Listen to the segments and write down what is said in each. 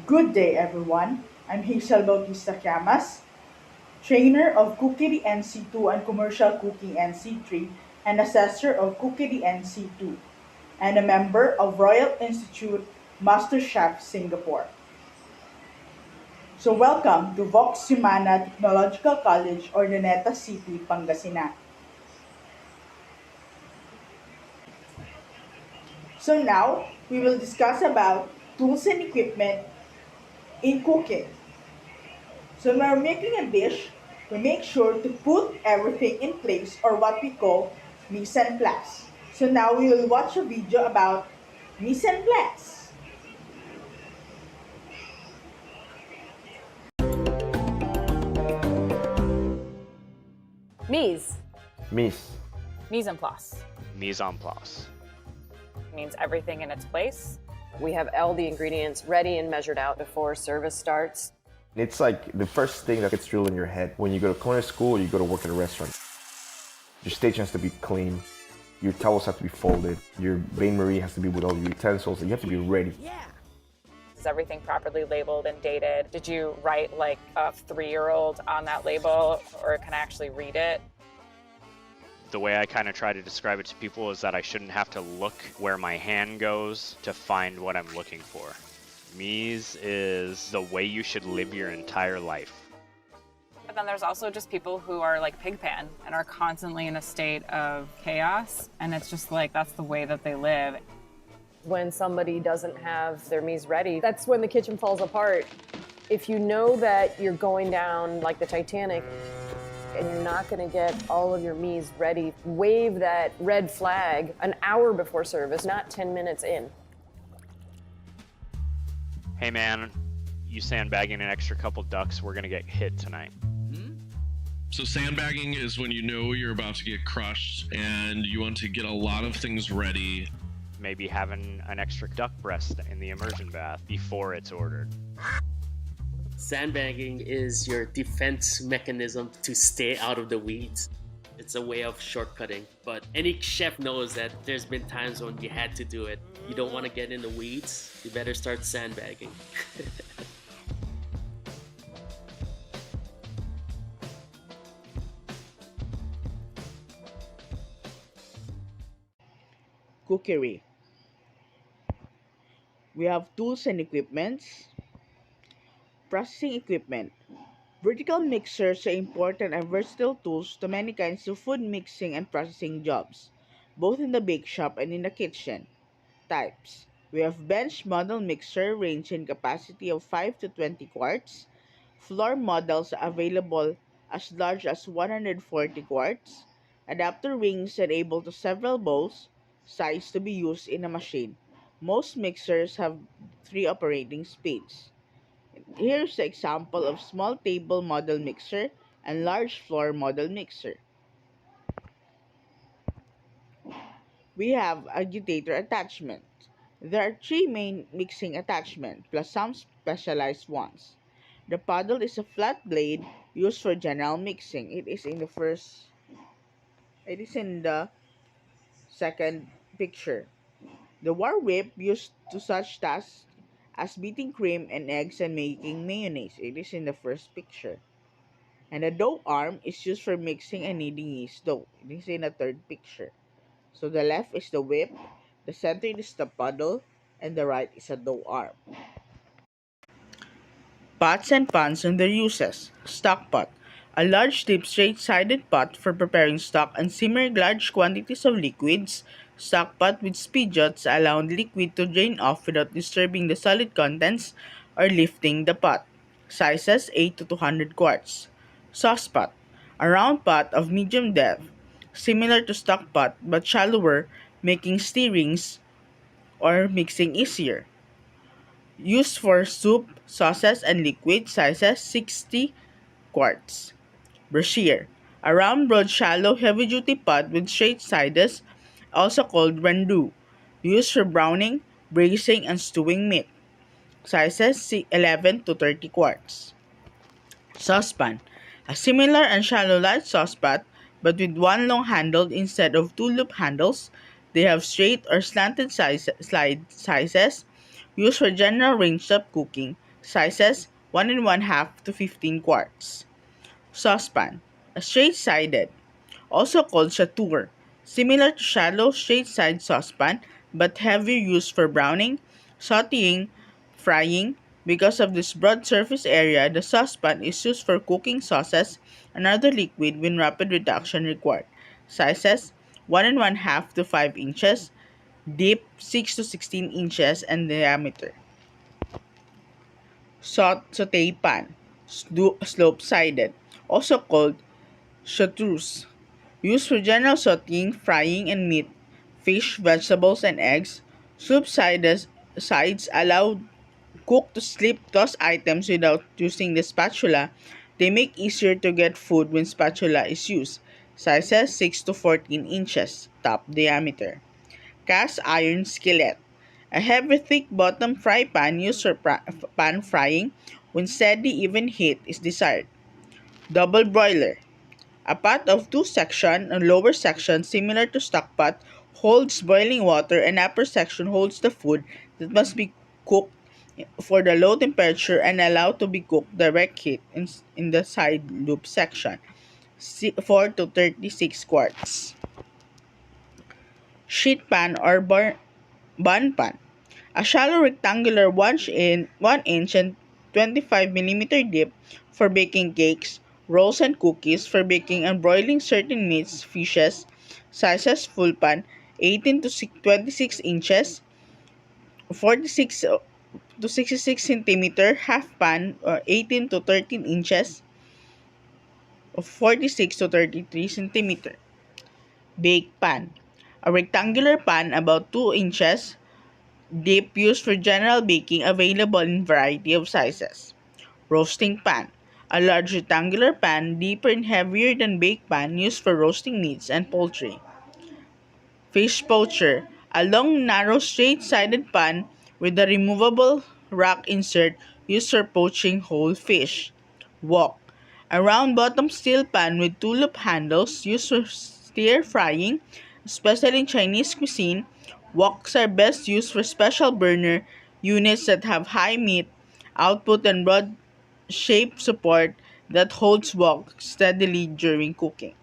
Good day, everyone. I'm Hazel Bautista Llamas, trainer of Cookery NC2 and Commercial Cooking NC3, and assessor of Cookery NC2, and a member of Royal Institute Master Chef Singapore. So welcome to Vox Humana Technological College, Ordoneta City, Pangasinan. So now we will discuss about tools and equipment in cooking. So when we're making a dish, we make sure to put everything in place or what we call mise en place. So now we will watch a video about mise en place. Mise, Mise. mise en place, Mise en place. means everything in its place. We have all the ingredients ready and measured out before service starts. It's like the first thing that gets drilled in your head when you go to culinary school or you go to work at a restaurant. Your station has to be clean. Your towels have to be folded. Your bain-marie has to be with all your utensils. You have to be ready. Is everything properly labeled and dated? Did you write like a 3-year-old on that label, or can I actually read it? The way I kind of try to describe it to people is that I shouldn't have to look where my hand goes to find what I'm looking for. Mise is the way you should live your entire life. But then there's also just people who are like pigpan and are constantly in a state of chaos, and it's just like that's the way that they live. When somebody doesn't have their mise ready, that's when the kitchen falls apart. If you know that you're going down like the Titanic and you're not going to get all of your mise ready, wave that red flag an hour before service, not 10 minutes in. Hey man, you sandbagging an extra couple ducks, we're gonna get hit tonight. So sandbagging is when you know you're about to get crushed and you want to get a lot of things ready. Maybe having an extra duck breast in the immersion bath before it's ordered. Sandbagging is your defense mechanism to stay out of the weeds. It's a way of shortcutting, but any chef knows that there's been times when you had to do it. You don't want to get in the weeds, you better start sandbagging. Cookery. We have tools and equipments. Processing equipment. Vertical mixers are important and versatile tools to many kinds of food mixing and processing jobs, both in the bake shop and in the kitchen. Types. We have bench model mixer range in capacity of 5 to 20 quarts. Floor models are available as large as 140 quarts. Adapter rings enable to several bowls size to be used in a machine. Most mixers have 3 operating speeds. Here's an example of small table model mixer and large floor model mixer. We have agitator attachment. There are 3 main mixing attachments plus some specialized ones. The paddle is a flat blade used for general mixing. It is in the second picture. The war whip used to such tasks as beating cream and eggs and making mayonnaise. It is in the first picture. And the dough arm is used for mixing and kneading yeast dough. It is in the third picture. So the left is the whip, the center is the paddle, and the right is a dough arm. Pots and pans and their uses. Stock pot. A large deep straight-sided pot for preparing stock and simmering large quantities of liquids. Stock pot with spigots allowing liquid to drain off without disturbing the solid contents or lifting the pot. Sizes 8 to 200 quarts. Sauce pot. A round pot of medium depth, similar to stock pot but shallower, making stirrings or mixing easier. Used for soup, sauces, and liquid sizes 60 quarts. Brashear. A round, broad, shallow, heavy-duty pot with straight sides, also called rendu, used for browning, braising, and stewing meat. Sizes 11 to 30 quarts. Saucepan. A similar and shallow light saucepan, but with one long handle instead of two loop handles. They have straight or slanted slide sizes, used for general range-top cooking, Sizes 1 and 1/2 to 15 quarts. Saucepan, a straight-sided, also called chatur, similar to shallow straight-side saucepan but heavier used for browning, sautéing, frying. Because of this broad surface area, the saucepan is used for cooking sauces and other liquid when rapid reduction required. Sizes 1 and 1/2 to 5 inches, deep 6 to 16 inches, and diameter. Saute pan, slope-sided, also called chartreuse, used for general sautéing, frying, and meat, fish, vegetables, and eggs. Sides allow cook to slip toss items without using the spatula. They make easier to get food when spatula is used. Sizes 6 to 14 inches, top diameter. Cast iron skillet, a heavy thick bottom fry pan used for pan frying when steady even heat is desired. Double broiler, a pot of two sections, a lower section similar to stockpot holds boiling water and upper section holds the food that must be cooked for the low temperature and allowed to be cooked direct heat in the side loop section. 4 to 36 quarts. Sheet pan or bun pan, a shallow rectangular 1 inch and 25 mm dip for baking cakes, rolls, and cookies, for baking and broiling certain meats, fishes. Sizes full pan 18 to 26 inches, 46 to 66 centimeter, half pan 18 to 13 inches, 46 to 33 centimeter. Bake pan, a rectangular pan about 2 inches, dip used for general baking, available in variety of sizes. Roasting pan, a large rectangular pan, deeper and heavier than bake pan, used for roasting meats and poultry. Fish poacher, a long, narrow, straight-sided pan with a removable rack insert used for poaching whole fish. Wok, a round-bottom steel pan with two loop handles used for stir-frying, especially in Chinese cuisine. Woks are best used for special burner units that have high meat output and broad shape support that holds wok steadily during cooking.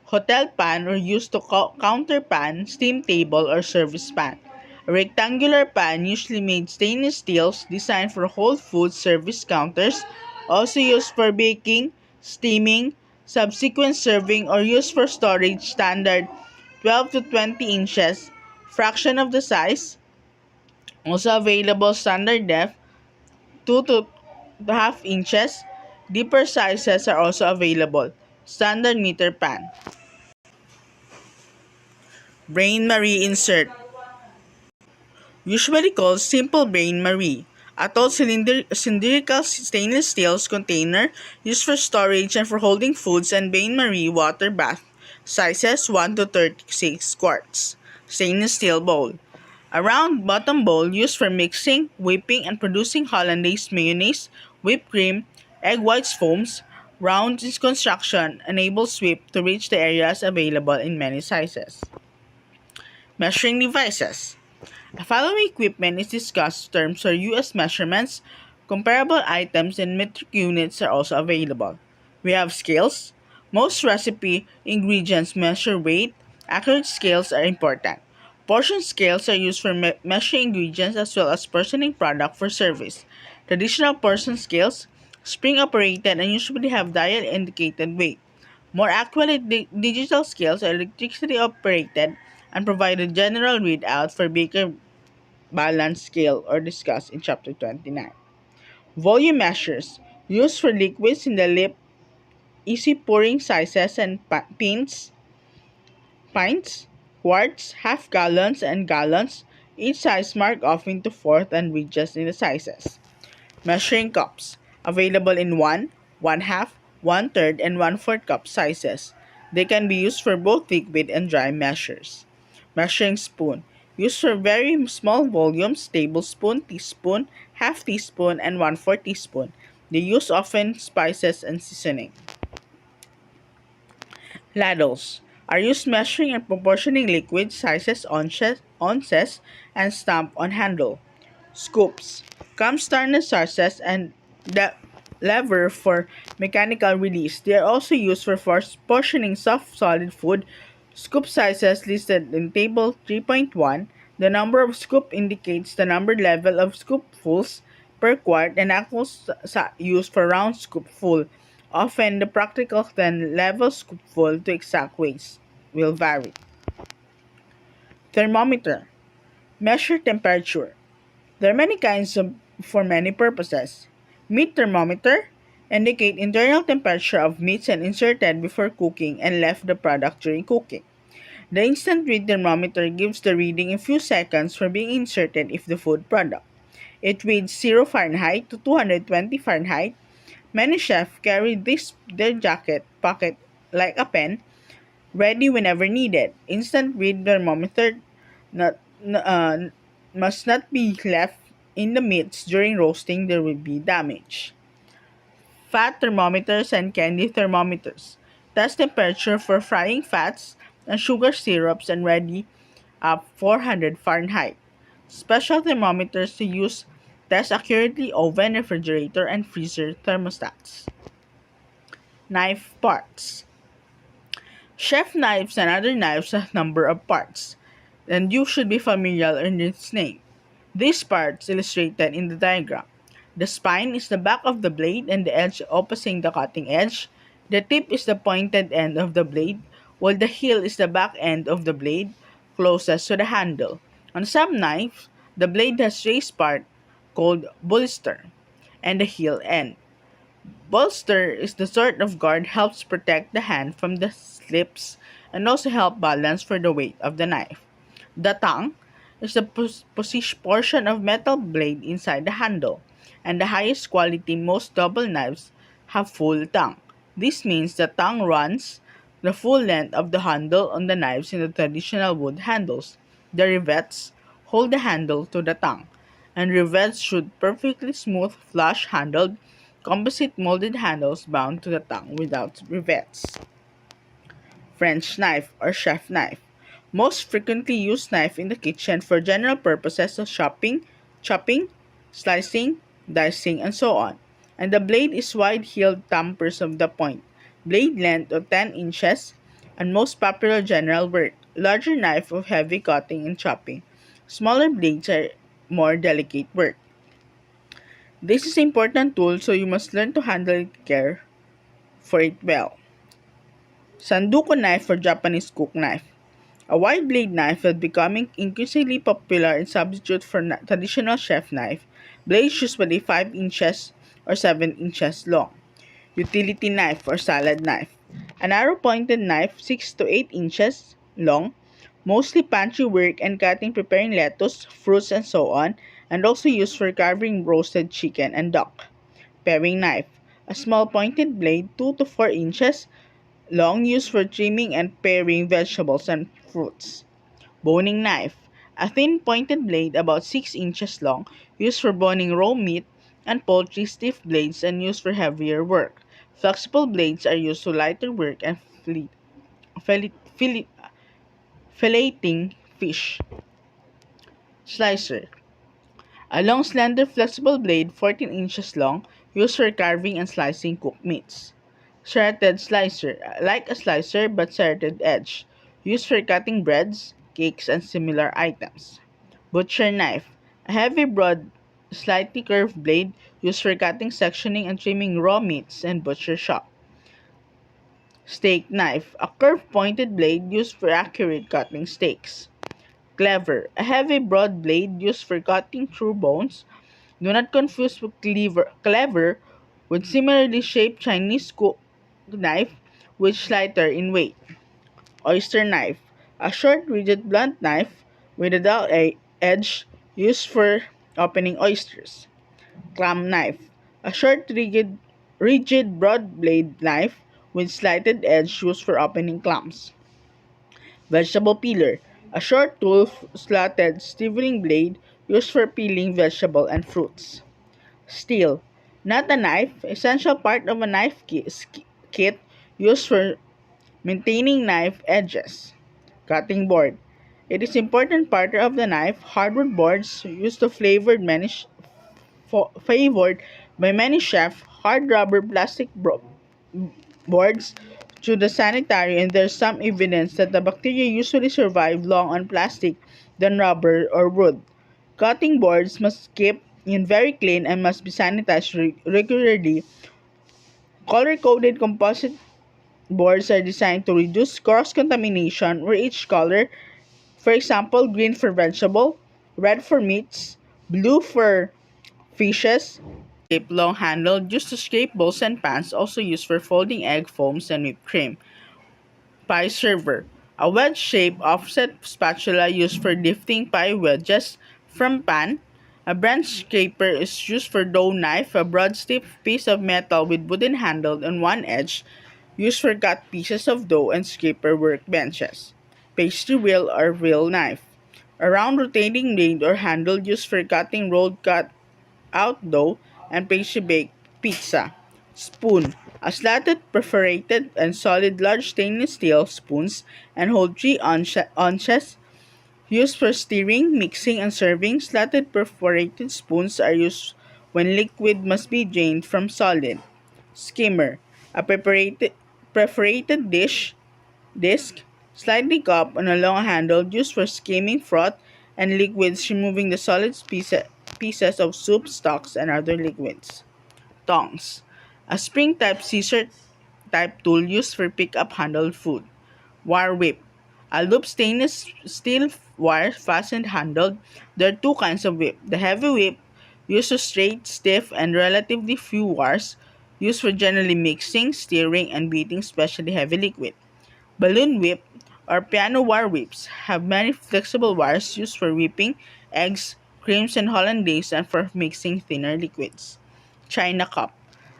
Hotel pan, or used to counter pan, steam table, or service pan. A rectangular pan usually made stainless steel, designed for whole food service counters, also used for baking, steaming, subsequent serving, or used for storage. Standard 12 to 20 inches, fraction of the size. Also available standard depth 2 to half inches. Deeper sizes are also available. Standard meter pan. Brain Marie insert, usually called simple Brain Marie, a tall cylindrical stainless steel container used for storage and for holding foods, and Brain Marie water bath, sizes 1 to 36 quarts. Stainless steel bowl, a round bottom bowl used for mixing, whipping, and producing hollandaise mayonnaise, whipped cream, egg whites foams. Round in construction, enables whip to reach the areas available in many sizes. Measuring devices. The following equipment is discussed terms for U.S. measurements. Comparable items in metric units are also available. We have scales. Most recipe ingredients measure weight. Accurate scales are important. Portion scales are used for measuring ingredients as well as portioning product for service. Traditional portion scales, spring-operated, and usually have dial-indicated weight. More accurate digital scales are electricity operated and provide a general readout for Baker balance scale, or discussed in chapter 29. Volume measures used for liquids in the lip, easy pouring sizes, and pints, quarts, half gallons, and gallons. Each size marked off into fourth and ridges in the sizes. Measuring cups, available in 1, 1/2, 1/3, and 1/4 cup sizes. They can be used for both liquid and dry measures. Measuring spoon, used for very small volumes, tablespoon, teaspoon, half teaspoon, and 1/4 teaspoon. They use often spices and seasoning. Ladles are used measuring and proportioning liquid sizes, ounces, and stamp on handle. Scoops, Camstarned sources and the lever for mechanical release. They are also used for portioning soft solid food. Scoop sizes listed in table 3.1. The number of scoop indicates the number level of scoopfuls per quart and actual use for round scoopful. Often the practical 10 level scoopful to exact weights will vary. Thermometer. Measure temperature. There are many kinds for many purposes. Meat thermometer indicate internal temperature of meats and inserted before cooking and left the product during cooking. The instant read thermometer gives the reading in few seconds for being inserted if the food product. It reads 0 Fahrenheit to 220 Fahrenheit. Many chefs carry this their jacket pocket like a pen, ready whenever needed. Instant read thermometer not, must not be left in the meats during roasting, there will be damage. Fat thermometers and candy thermometers. Test temperature for frying fats and sugar syrups and ready up 400 Fahrenheit. Special thermometers to use test accurately oven, refrigerator, and freezer thermostats. Knife parts. Chef knives and other knives have a number of parts, and you should be familiar in its name. These parts illustrated in the diagram. The spine is the back of the blade and the edge opposite the cutting edge. The tip is the pointed end of the blade, while the heel is the back end of the blade closest to the handle. On some knives, the blade has raised part called bolster and the heel end. Bolster is the sort of guard helps protect the hand from the slips and also help balance for the weight of the knife. The tongue is the portion of metal blade inside the handle, and the highest quality most double knives have full tongue. This means the tongue runs the full length of the handle on the knives in the traditional wood handles. The rivets hold the handle to the tongue, and rivets should perfectly smooth, flush-handled, composite molded handles bound to the tongue without rivets. French knife or chef knife. Most frequently used knife in the kitchen for general purposes of chopping, slicing, dicing, and so on. And the blade is wide-heeled tampers of the point. Blade length of 10 inches and most popular general work. Larger knife of heavy cutting and chopping. Smaller blades are more delicate work. This is an important tool, so you must learn to handle it care for it well. Sanduko knife or Japanese cook knife. A wide blade knife is becoming increasingly popular in substitute for traditional chef knife. Blades usually 5 inches or 7 inches long. Utility knife or salad knife. A narrow pointed knife 6 to 8 inches long, mostly pantry work and cutting preparing lettuce, fruits, and so on, and also used for carving roasted chicken and duck. Paring knife. A small pointed blade 2 to 4 inches long used for trimming and paring vegetables and fruits. Boning knife. A thin pointed blade about 6 inches long used for boning raw meat and poultry. Stiff blades and used for heavier work. Flexible blades are used to lighter work and filleting fish. Slicer. A long, slender, flexible blade 14 inches long used for carving and slicing cooked meats. Serrated slicer, like a slicer but serrated edge, used for cutting breads, cakes, and similar items. Butcher knife, a heavy, broad, slightly curved blade used for cutting, sectioning, and trimming raw meats in butcher shop. Steak knife, a curved pointed blade used for accurate cutting steaks. Cleaver, a heavy, broad blade used for cutting through bones. Do not confuse with cleaver with similarly shaped Chinese cook knife, which is lighter in weight. Oyster knife, a short, rigid, blunt knife with a dull edge used for opening oysters. Clam knife, a short, rigid broad blade knife with slanted edge used for opening clams. Vegetable peeler, a short tool, slotted, stiveling blade used for peeling vegetable and fruits. Steel, not a knife, essential part of a knife kit used for maintaining knife edges. Cutting board, it is important part of the knife. Hardwood boards used to favored by many chefs, hard rubber plastic boards to the sanitary, and there's some evidence that the bacteria usually survive long on plastic than rubber or wood. Cutting boards must keep in very clean and must be sanitized regularly. Color-coded composite boards are designed to reduce cross-contamination where each color, for example, green for vegetable, red for meats, blue for fishes, shape long handled used to scrape bowls and pans, also used for folding egg foams and whipped cream. Pie server. A wedge-shaped offset spatula used for lifting pie wedges from pan. A branch scraper is used for dough knife, a broad stiff piece of metal with wooden handle on one edge, used for cut pieces of dough and scraper workbenches. Pastry wheel or wheel knife. A round rotating blade or handle used for cutting rolled cut out dough and pastry baked pizza. Spoon. A slatted, perforated, and solid large stainless steel spoons and hold 3 ounces. Used for stirring, mixing, and serving, slatted perforated spoons are used when liquid must be drained from solid. Skimmer. A perforated disc, slightly cupped on a long handle used for skimming froth and liquids, removing the solid pieces of soup, stocks, and other liquids. Tongs. A spring-type scissor-type tool used for pick-up handled food. Wire whip. A loop stainless steel wire fastened handled. There are two kinds of whip. The heavy whip, used to straight, stiff, and relatively few wires, used for generally mixing, stirring, and beating especially heavy liquid. Balloon whip or piano wire whips have many flexible wires used for whipping eggs, creams, and hollandaise and for mixing thinner liquids. China cup.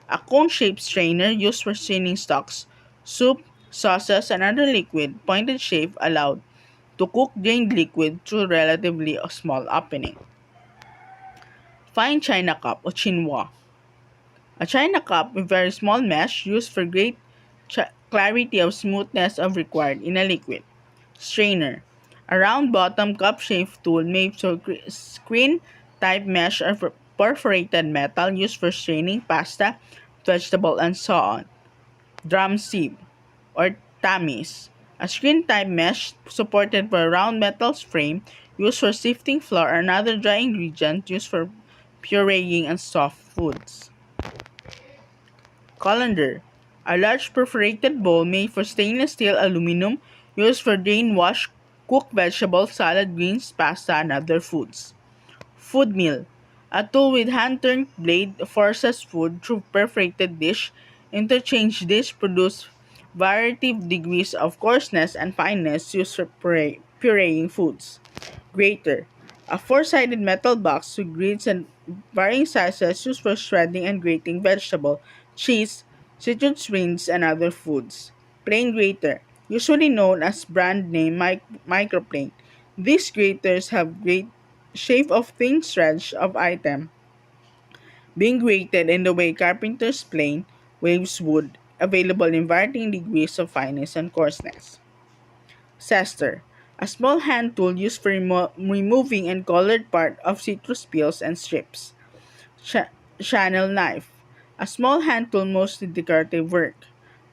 A cone-shaped strainer used for straining stocks, soup, sauces, and other liquid, pointed shape allowed to cook drained liquid through relatively a small opening. Fine china cup or chinois. A china cup with very small mesh used for great clarity of smoothness of required in a liquid. Strainer. A round bottom cup shaped tool made from screen type mesh or perforated metal used for straining pasta, vegetable, and so on. Drum sieve or tamis. A screen type mesh supported by a round metal frame used for sifting flour and other dry ingredients used for pureeing and soft foods. Colander. A large perforated bowl made for stainless steel aluminum used for drain wash, cooked vegetables, salad greens, pasta, and other foods. Food mill. A tool with hand-turned blade forces food through perforated dish. Interchange dish produce variety of degrees of coarseness and fineness used for pureeing foods. Grater. A four-sided metal box with grids and varying sizes used for shredding and grating vegetable, cheese, citrus beans, and other foods. Plane grater, usually known as brand name microplane. These graters have great shape of thin shreds of item being grated in the way carpenter's plane waves wood, available in varying degrees of fineness and coarseness. Zester, a small hand tool used for removing and colored part of citrus peels and strips. Channel knife, a small hand tool mostly decorative work.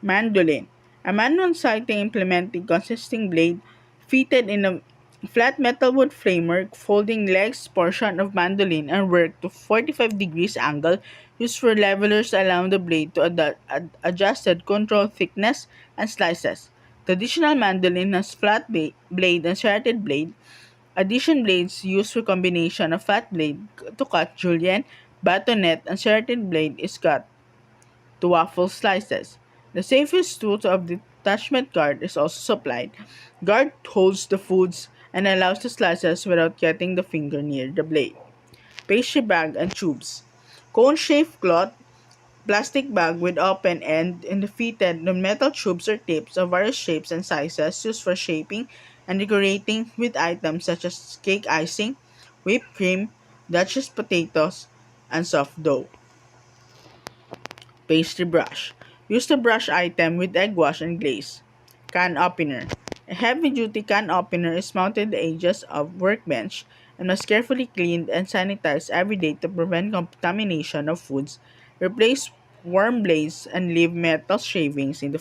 Mandolin, a manual sighting implementing consisting blade fitted in a flat metal wood framework, folding legs portion of mandolin and work to 45 degrees angle used for levelers allowing the blade to adjusted control thickness and slices. Traditional mandolin has flat blade and serrated blade. Addition blades used for combination of flat blade to cut julienne, batonet, and serrated blade is cut to waffle slices. The safest tool of detachment guard is also supplied. Guard holds the foods and allows the slices without getting the finger near the blade. Pastry bag and tubes. Cone-shaped cloth plastic bag with open end and fitted on metal tubes or tips of various shapes and sizes used for shaping and decorating with items such as cake icing, whipped cream, Duchess potatoes, and soft dough. Pastry brush. Used to brush item with egg wash and glaze. Can opener. A heavy-duty can opener is mounted at the edges of workbench and must carefully cleaned and sanitized every day to prevent contamination of foods. Replace worm blades and leave metal shavings in the